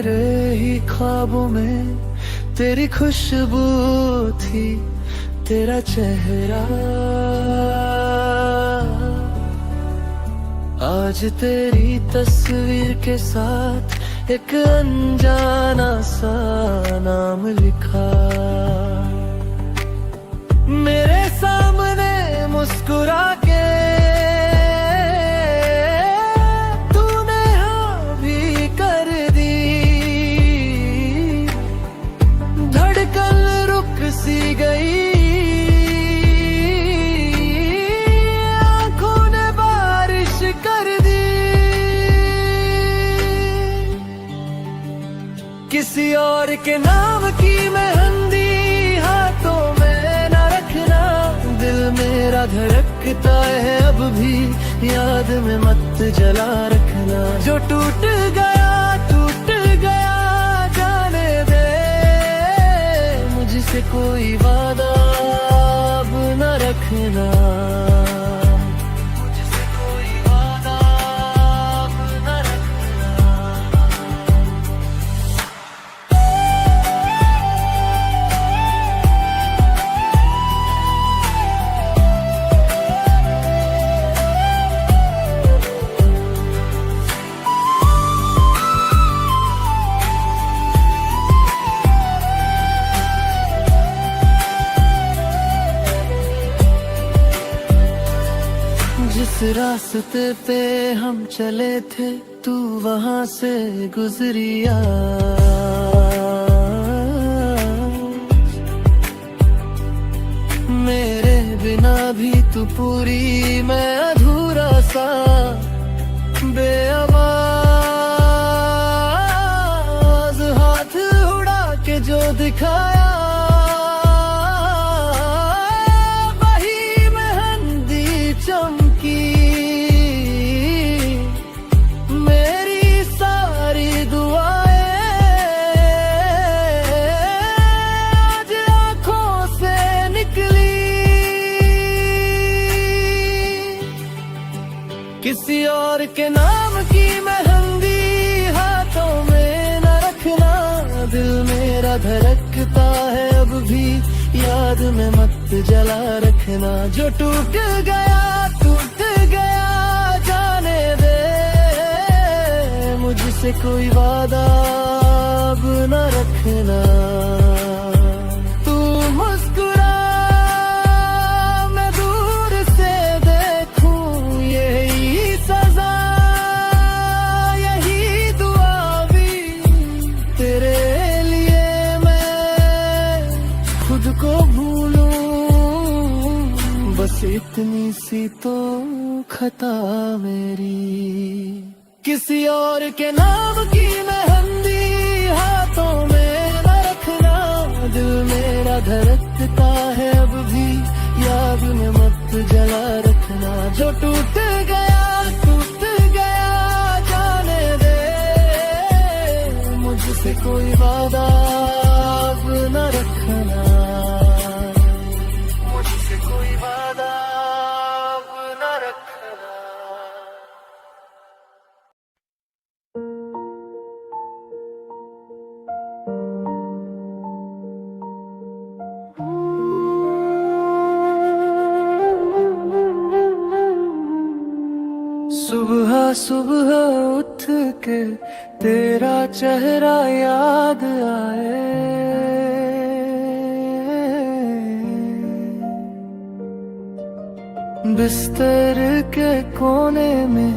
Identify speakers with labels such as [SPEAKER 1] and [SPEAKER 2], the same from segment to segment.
[SPEAKER 1] मेरे ही ख्वाबों में तेरी खुशबू थी, तेरा चेहरा। आज तेरी तस्वीर के साथ एक अनजाना सा नाम लिखा। मेरे सामने मुस्कुरा के तूने हाँ भी कर दी, धड़कन रुक सी गई, आंखों ने बारिश कर दी। किसी और के नाम की मेहंदी हाथों में न रखना, दिल मेरा धड़कता है अब भी, याद में मत जला रखना। जो टूट गया जाने दे, मुझसे कोई वादा अब न रखना। जिस रास्ते पे हम चले थे तू वहां से गुजरिया। मेरे बिना भी तू पूरी, मैं अधूरा सा बेआवाज। हाथ उड़ा के जो दिखाया किसी और के नाम की मेहंदी हाथों में न रखना, दिल मेरा धड़कता है अब भी, याद में मत जला रखना। जो टूट गया जाने दे, मुझसे कोई वादा अब न रखना। तू मुस्कुरा मैं दूर से देखूं, यही सजा यही दुआ भी तेरे लिए मैं खुद को भूलूं। बस इतनी सी तो खता मेरी। किसी और के नाम की मेहंदी हाथों में न रखना, दिल मेरा धड़कता है अब भी, याद में मत जला रखना। जो टूट गया जाने दे, मुझसे कोई वादा अब न रखना। मुझसे कोई वादा अब न रखना। सुबह उठ के तेरा चेहरा याद आए, बिस्तर के कोने में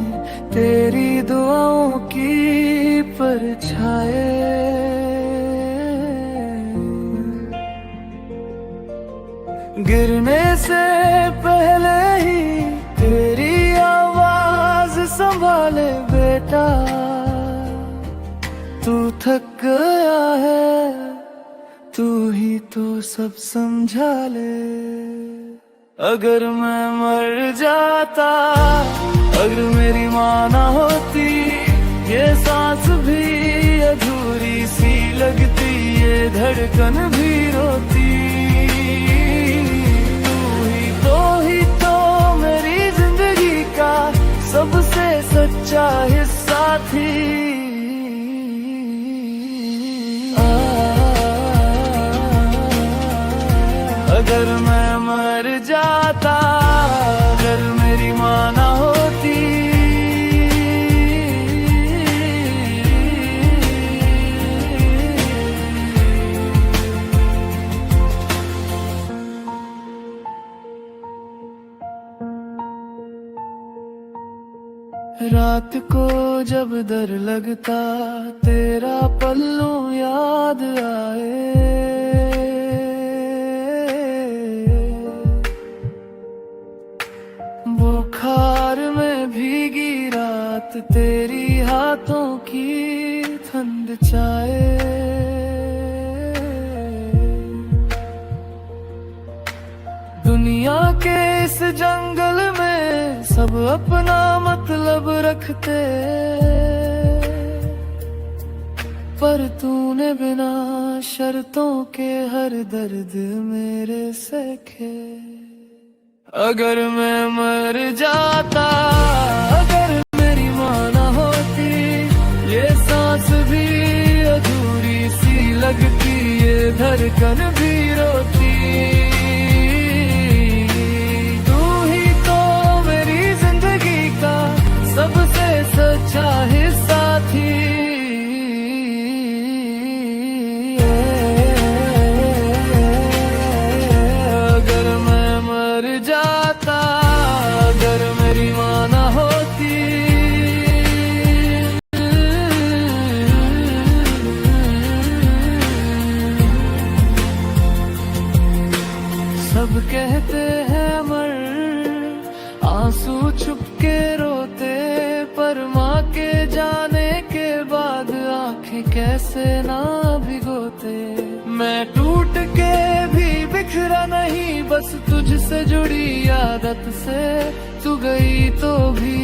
[SPEAKER 1] तेरी दुआओं की परछाए। गिरने से पहले ही तेरी संभाले बेटा, तू थक गया है, तू ही तो सब समझा ले। अगर मैं मर जाता, अगर मेरी माँ ना होती, ये सांस भी अधूरी सी लगती, ये धड़कन भी रोती। ही तो मेरी जिंदगी का सबसे सच्चा हिस्सा थी। रात को जब डर लगता तेरा पल्लू याद आए, बुखार में भीगी रात तेरी हाथों की ठंड चाहे। दुनिया के इस जंगल में सब अपना मतलब रखते, पर तूने बिना शर्तों के हर दर्द मेरे सखे। अगर मैं मर जाता, अगर मेरी माँ ना होती, ये सांस भी अधूरी सी लगती, ये धड़कन भी रोती। सबसे सच्चा हिस्सा थी। अगर मैं मर जाता, अगर मेरी माँ ना होती, सब कहते हैं मर आंसू छुप के रोते, पर माँ के जाने के बाद आंखें कैसे ना भिगोते। मैं टूट के भी बिखरा नहीं, बस तुझसे जुड़ी आदत से। तू गई तो भी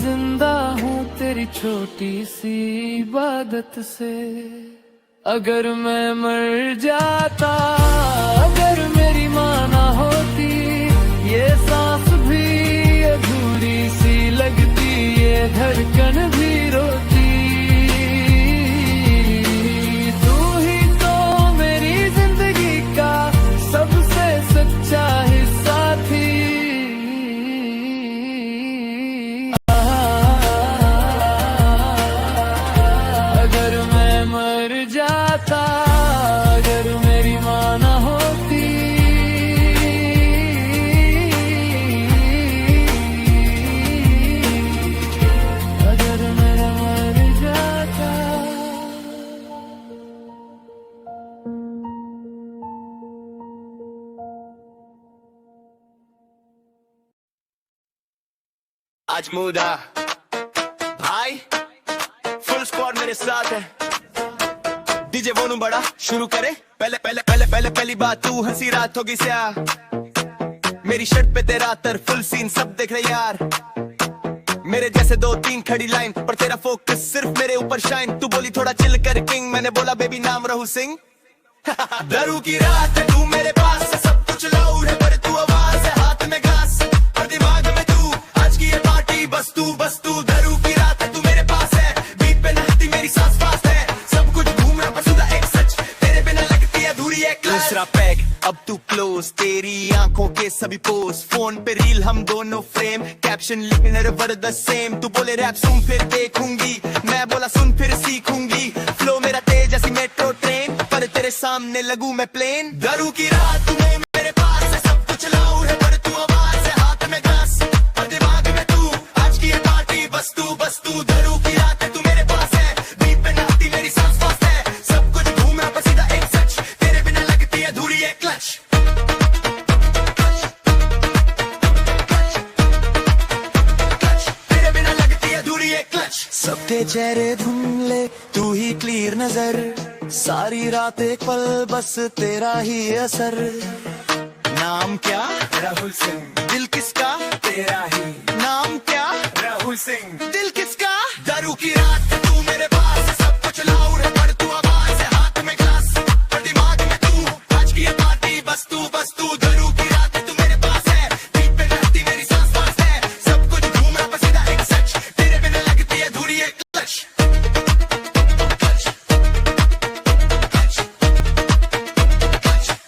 [SPEAKER 1] जिंदा हूँ तेरी छोटी सी इबादत से। अगर मैं मर जाता, अगर मेरी माँ ना होती, ये सांस भी अधूरी सी लगती, ये धड़कन भी रोती। तू ही तो मेरी जिंदगी का सबसे सच्चा हिस्सा थी। अगर मैं मर जाता, अगर मेरी माँ ना होती,
[SPEAKER 2] आज मुदा भाई फुल स्क्वाड मेरे साथ है। डीजे वॉल्यूम बड़ा शुरू करे। पहली बात तू हंसी रात होगी स्याह, मेरी शर्ट पे तेरा तर फुल सीन सब देख रहे यार। मेरे जैसे दो तीन खड़ी लाइन पर तेरा फोकस सिर्फ मेरे ऊपर शाइन। तू बोली थोड़ा चिल कर किंग, मैंने बोला बेबी नाम रहू सिंह। दरू की रात है तू मेरे पास है, सब कुछ लाउड है पर तू आवाज है, हाथ में ग्लास और दिमाग में तू। आज की ये पार्टी बस तू दरू की रात है तू मेरे पास है, बीट पे नचती मेरी सांस फास्ट है, सब कुछ घूम रहा पसंदा एक सच, तेरे बिना लगती है अधूरी एक क्लास। दूसरा पैग अब तू क्लोज, तेरी आंखों के सभी पोज, फोन पे रील हम दोनों फ्रेम, कैप्शन लिखे नेवर द सेम। तू बोले रैप सुन फिर देखूंगी, मैं बोला सुन फिर सीखूंगी। फ्लो मेरा तेज जैसी मेट्रो ट्रेन, पर तेरे सामने लगूं मैं प्लेन। दरू की रात तुम्हें मेरे पास है, सब कुछ लाउड है पर तू आवाज है, हाथ में ग्लास और दिमाग में तू। आज की ये पार्टी बस तू दरू की रात है तू मेरे पास है, बीट पे नचती मेरी सांस फास्ट है, सब कुछ घूम रहा पर सीधा एक सच, तेरे बिना लगती है अधूरी एक क्लच। सबके चेहरे धुंधले तू ही क्लियर नजर, सारी रात एक पल बस तेरा ही असर। नाम क्या? राहुल सिंह। दिल किसका? तेरा ही। नाम क्या? राहुल सिंह। दिल किसका? दारू की रात तू मेरे पास, सब कुछ लाउड है पर तू आवाज है, हाथ में ग्लास और दिमाग में तू। आज की ये पार्टी बस तू दारू की रात तू मेरे पास है, बीट पे नचती मेरी सांस फास्ट है, सब कुछ घूम रहा पर सीधा एक सच, तेरे बिना लगती है अधूरी एक क्लच।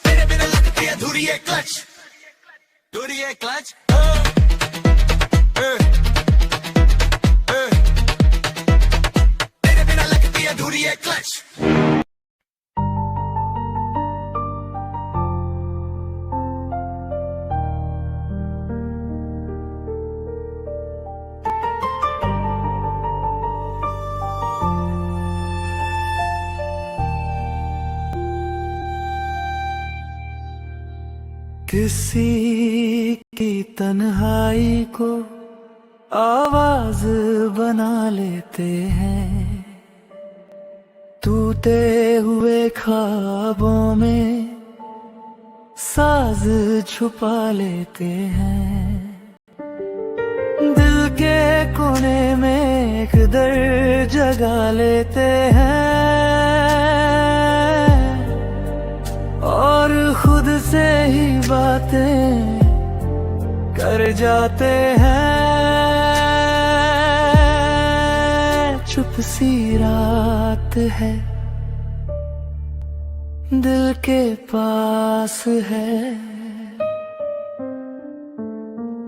[SPEAKER 2] तेरे बिना लगती है अधूरी एक क्लच, अधूरी एक क्लच। तेरे बिना लगती है अधूरी एक क्लच।
[SPEAKER 1] किसी की तन्हाई को आवाज बना लेते हैं, टूटे हुए ख्वाबों में साज छुपा लेते हैं। दिल के कोने में एक दर्द जगा लेते हैं और खुद से ही बातें कर जाते हैं। चुप सी रात है, दिल के पास है,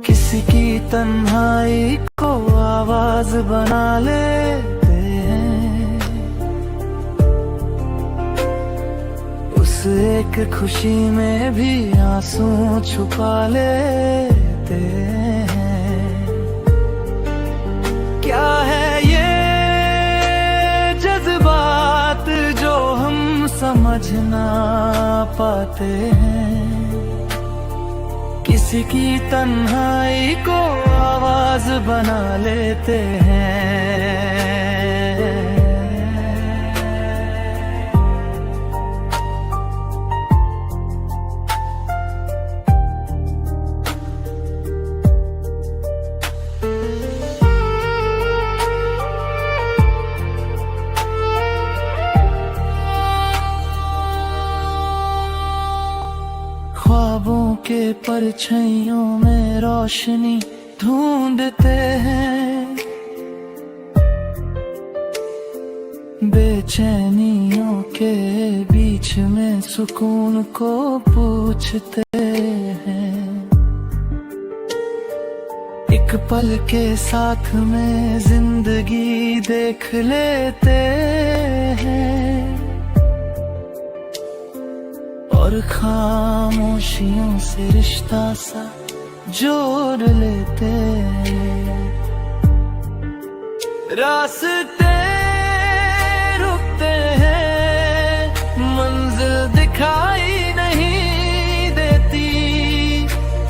[SPEAKER 1] किसी की तन्हाई को आवाज बना लेते हैं। उस एक खुशी में भी आंसू छुपा लेते हैं। क्या है ये जज्बात जो हम समझ ना पाते हैं, किसी की तन्हाई को आवाज बना लेते हैं। ख्वाबों के परछाइयों में रोशनी ढूंढते हैं, बेचैनियों के बीच में सुकून को पूछते हैं। एक पल के साथ में जिंदगी देख लेते हैं और खामोशियों से रिश्ता सा जोड़ लेते हैं। रास्ते रुकते हैं, मंजिल दिखाई नहीं देती,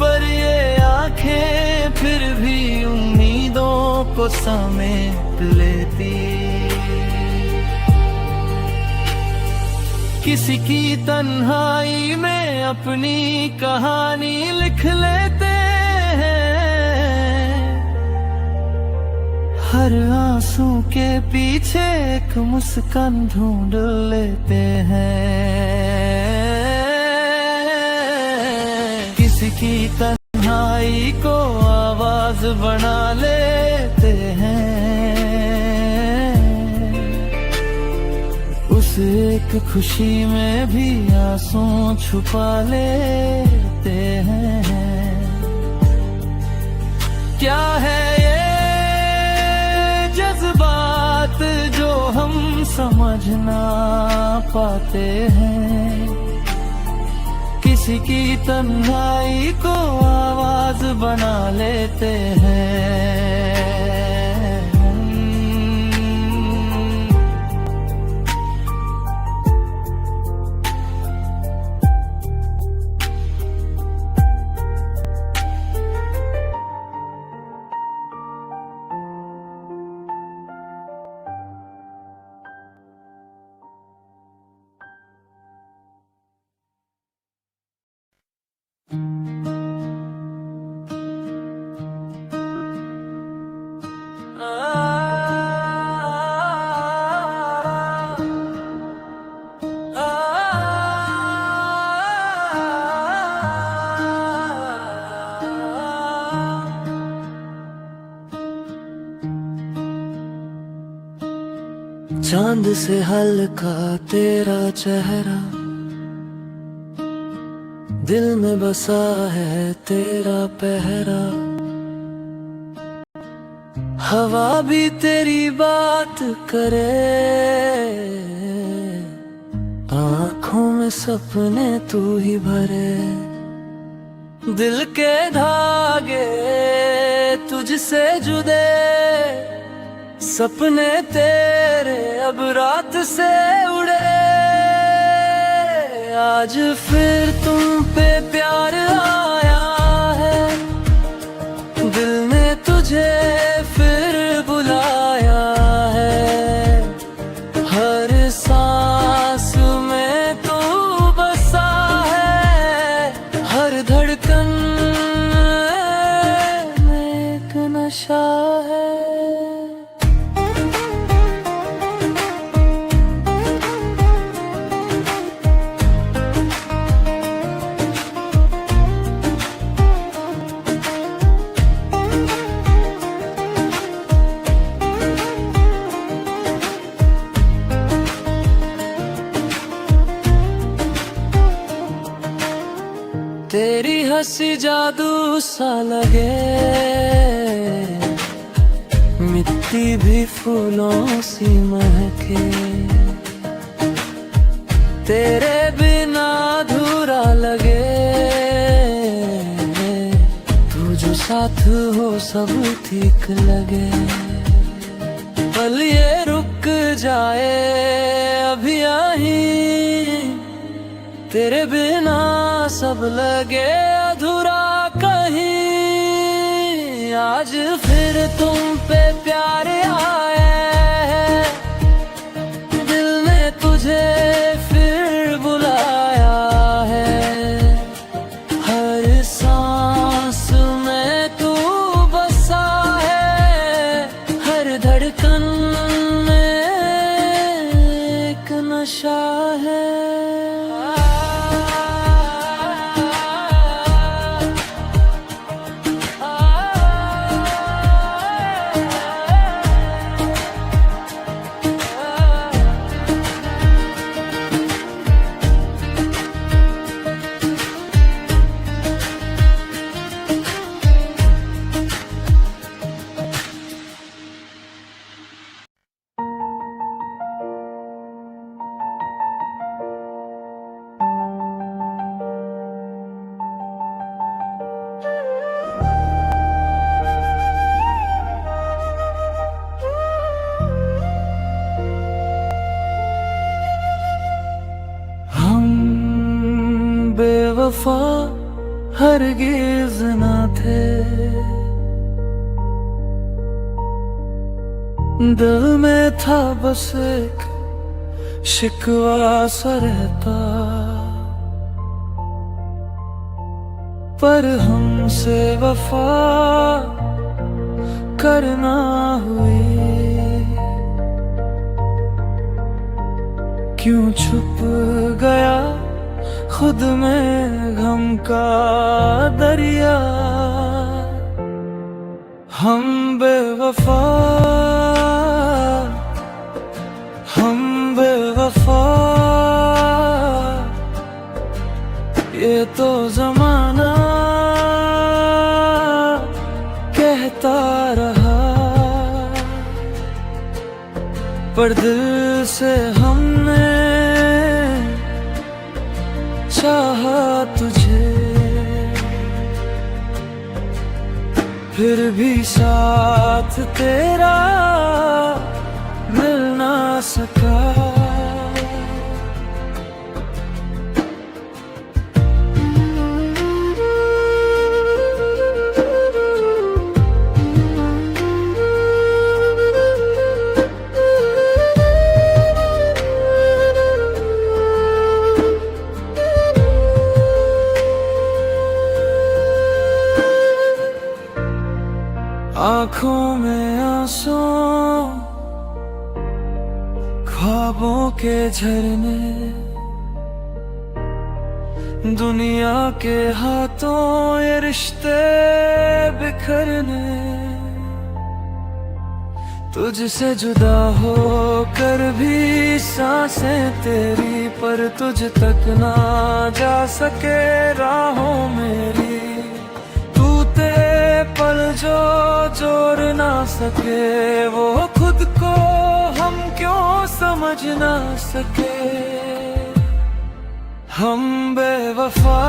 [SPEAKER 1] पर ये आंखें फिर भी उम्मीदों को समेट लेती। किसी की तन्हाई में अपनी कहानी लिख लेते हैं, हर आंसू के पीछे एक मुस्कान ढूंढ लेते हैं। किसी की तन्हाई को आवाज बना लेते हैं, उस एक खुशी में भी आंसू छुपा लेते हैं। क्या है ये जज्बात जो हम समझ ना पाते हैं, किसी की तन्हाई को आवाज बना लेते हैं। चांद से हल्का तेरा चेहरा, दिल में बसा है तेरा पहरा। हवा भी तेरी बात करे, आँखों में सपने तू ही भरे। दिल के धागे तुझसे जुदे, सपने तेरे अब रात से उड़े। आज फिर तुम पे प्यार हंसी जादू सा लगे, मिट्टी भी फूलों सी महके, तेरे बिना अधूरा लगे, तू जो साथ हो सब ठीक लगे। पल ये रुक जाए अभी यहीं, तेरे बिना सब लगे अधूरा कहीं। आज फिर तुम पे प्यार आया, दिल ने तुझे फिर बुलाया है। हर सांस में तू बसा है, हर धड़कन में एक नशा है। बेवफा हरगिज़ न थे, दिल में था बस एक शिकवा सा रहता, पर हमसे वफा करना हुई। क्यों छुप गया खुद में गम का दरिया, हम बेवफा ये तो जमाना कहता रहा, पर दिल से हमने चाहा तुझे, फिर भी साथ तेरा मिल ना सका। आँखों में आंसू, ख्वाबों के झरने, दुनिया के हाथों ये रिश्ते बिखरने। तुझसे जुदा हो कर भी सांसें तेरी, पर तुझ तक ना जा सके राहों मेरी। पल जो जोड़ ना सके, वो खुद को हम क्यों समझ ना सके। हम बेवफा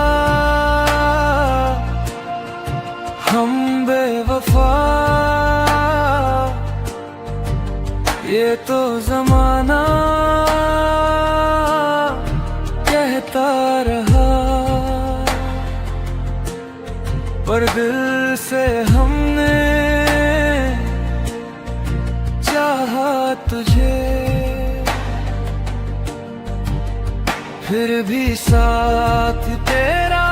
[SPEAKER 1] ये तो जमाना कहता रहा, पर दिल से हमने चाहा तुझे, फिर भी साथ तेरा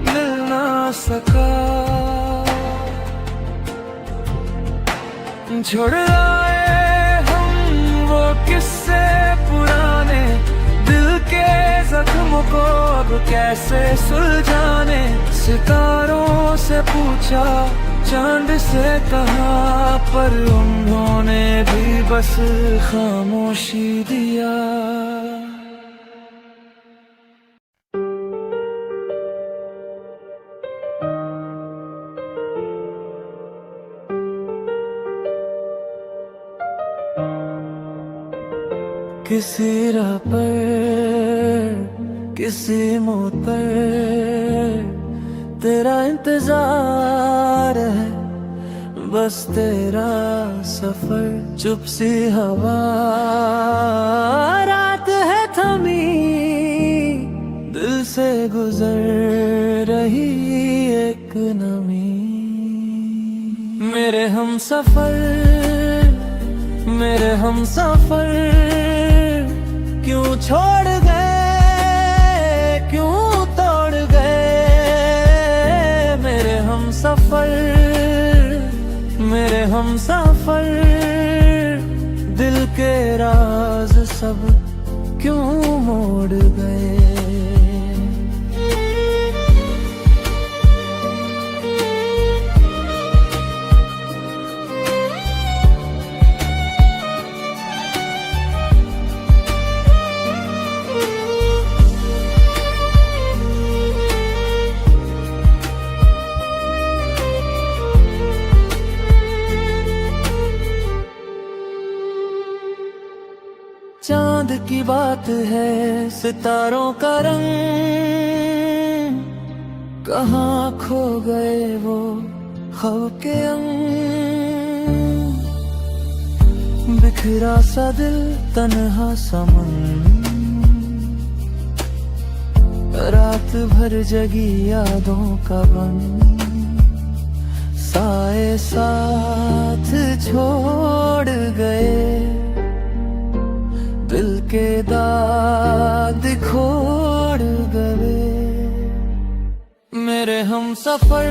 [SPEAKER 1] मिल ना सका। छोड़ आए हम वो किस्से पुराने, दिल के जख्मों को अब कैसे सुलझाने। सितारों से पूछा, चांद से कहा, पर उन्होंने भी बस खामोशी दिया। किसी राह पर किसी मोड़ पर तेरा इंतजार है, बस तेरा सफर। चुप सी हवा रात है थमी, दिल से गुजर रही एक नमी। मेरे हम सफर क्यों छोड़ गए, क्यों तोड़ गए। मेरे हम सफर दिल के राज सब क्यों मोड़ गए। चांद की बात है, सितारों का रंग, कहाँ खो गए वो ख्वाब के अंग। बिखरा सा दिल, तन्हा सा मन, रात भर जगी यादों का बन। साए साथ छोड़ गए, दिल के दाग खोड़ गए। मेरे हम सफर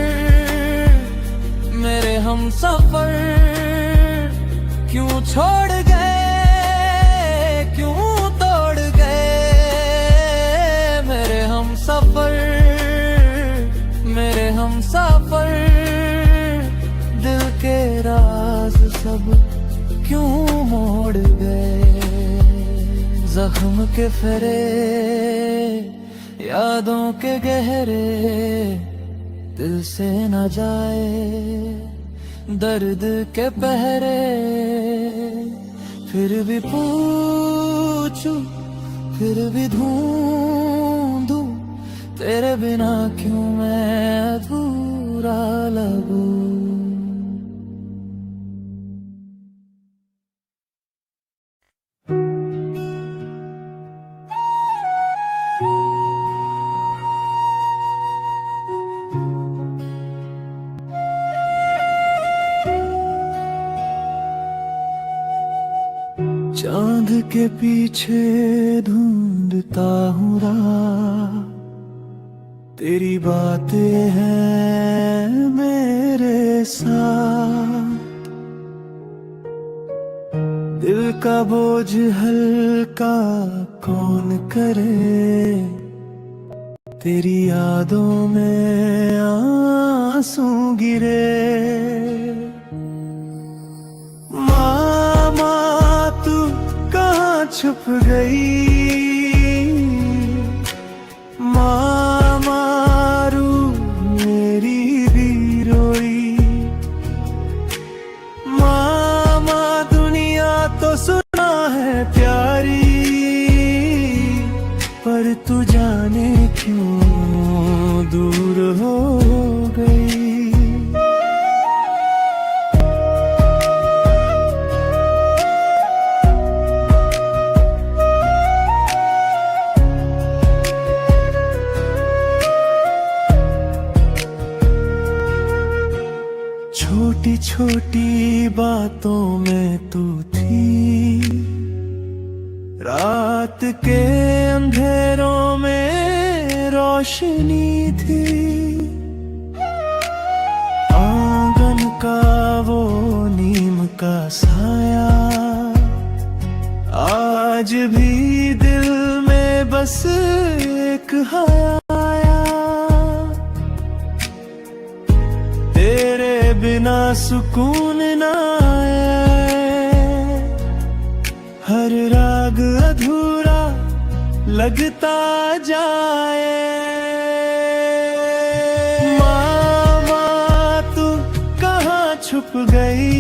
[SPEAKER 1] क्यों छोड़ गए, क्यों तोड़ गए। मेरे हम सफर दिल के राज सब क्यों मोड़ गए। जख्म के फरे, यादों के गहरे, दिल से न जाए दर्द के पहरे। फिर भी पूछूं, फिर भी ढूंढूं, तेरे बिना क्यों मैं अधूरा लगूं। चांद के पीछे ढूंढता हूँ राह, तेरी बातें हैं मेरे साथ। दिल का बोझ हल्का कौन करे, तेरी यादों में आंसू गिरे। मामा तू कहाँ छुप गई, मामा रू मेरी भी रोई। मामा दुनिया तो सुना है प्यारी, पर तू जाने क्यों दूर हो गई। छोटी छोटी बातों में तू थी, रात के अंधेरों में रोशनी थी। आंगन का वो नीम का साया आज भी दिल में बस एक हाया। तेरे बिना सुकून ना आए, हर राग अधूरा लगता जाए। मामा तू कहाँ छुप गई,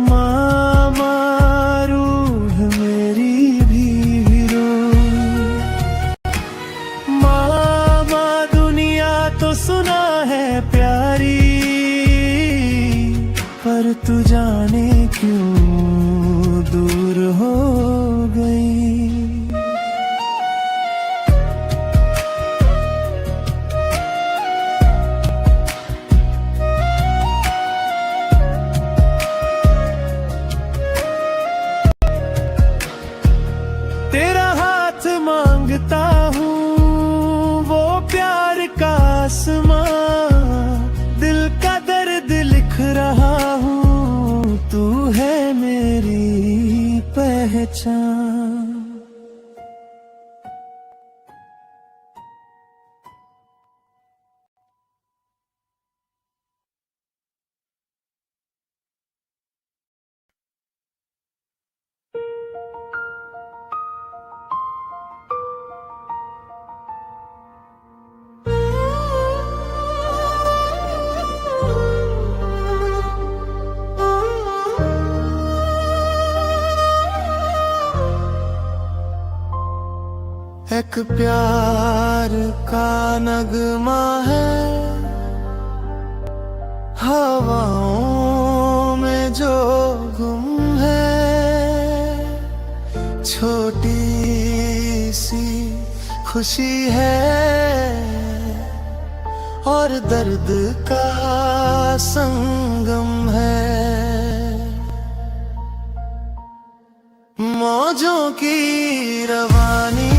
[SPEAKER 1] मामा पहचान। एक प्यार का नगमा है हवाओं में जो गुम है, छोटी सी खुशी है और दर्द का संगम है। मौजों की रवानी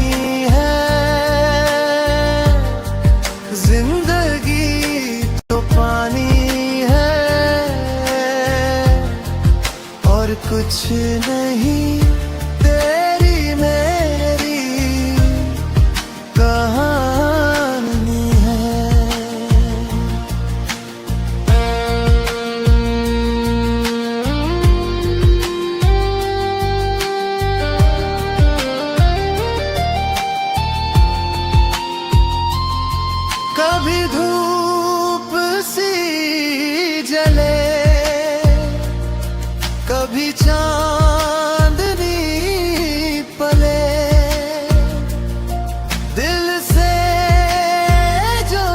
[SPEAKER 1] कुछ नहीं तेरी मेरी कहानी है। कभी धूप सी जले, कभी चांदनी पले, दिल से जो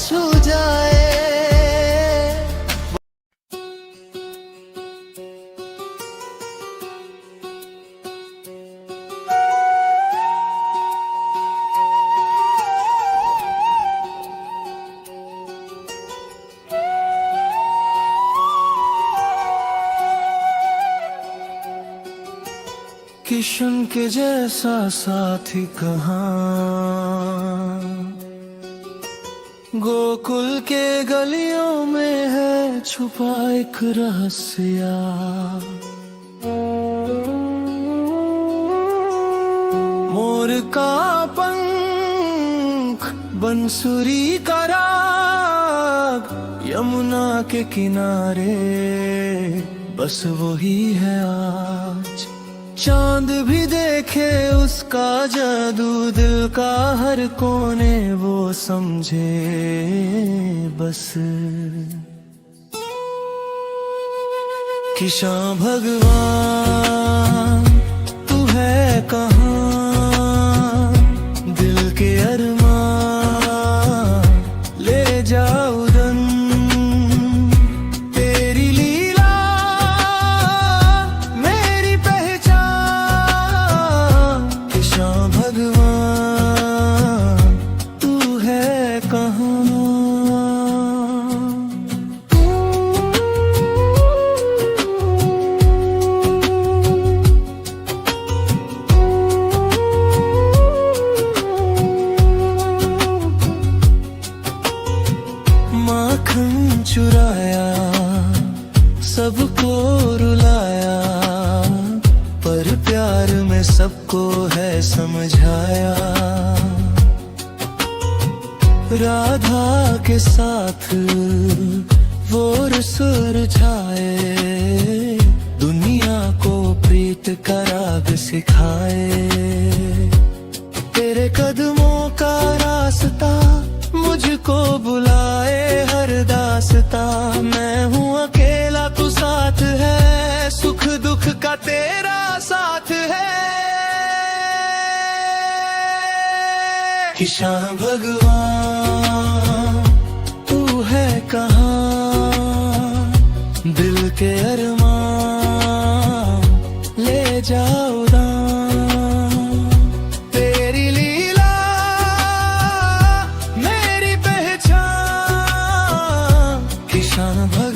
[SPEAKER 1] छू जाए। किशन के जैसा साथी कहाँ, गोकुल के गलियों में है छुपा एक रहस्य। मोर का पंख, बंसुरी का राग, यमुना के किनारे बस वही है आज। चांद भी देखे उसका जादू, दिल का हर कोने वो समझे बस। किशां भगवान तू है कहाँ, दिल के अरमान ले जा उड़न। तेरी लीला मेरी पहचान, किशां भगवान तू है कहाँ। माखन चुराया, सबको रुलाया, पर प्यार में सबको है समझाया। राधा के साथ वो सुलझाए, दुनिया को प्रीत का राग सिखाए। तेरे कदमों का रास्ता मुझको बुलाए हर दास्ता। मैं हूँ अकेला तू साथ है, सुख दुख का तेरा साथ है। किशां भगवान तू है कहाँ, दिल के अरमान ले जा उड़ान। तेरी लीला मेरी पहचान, किशां भगवान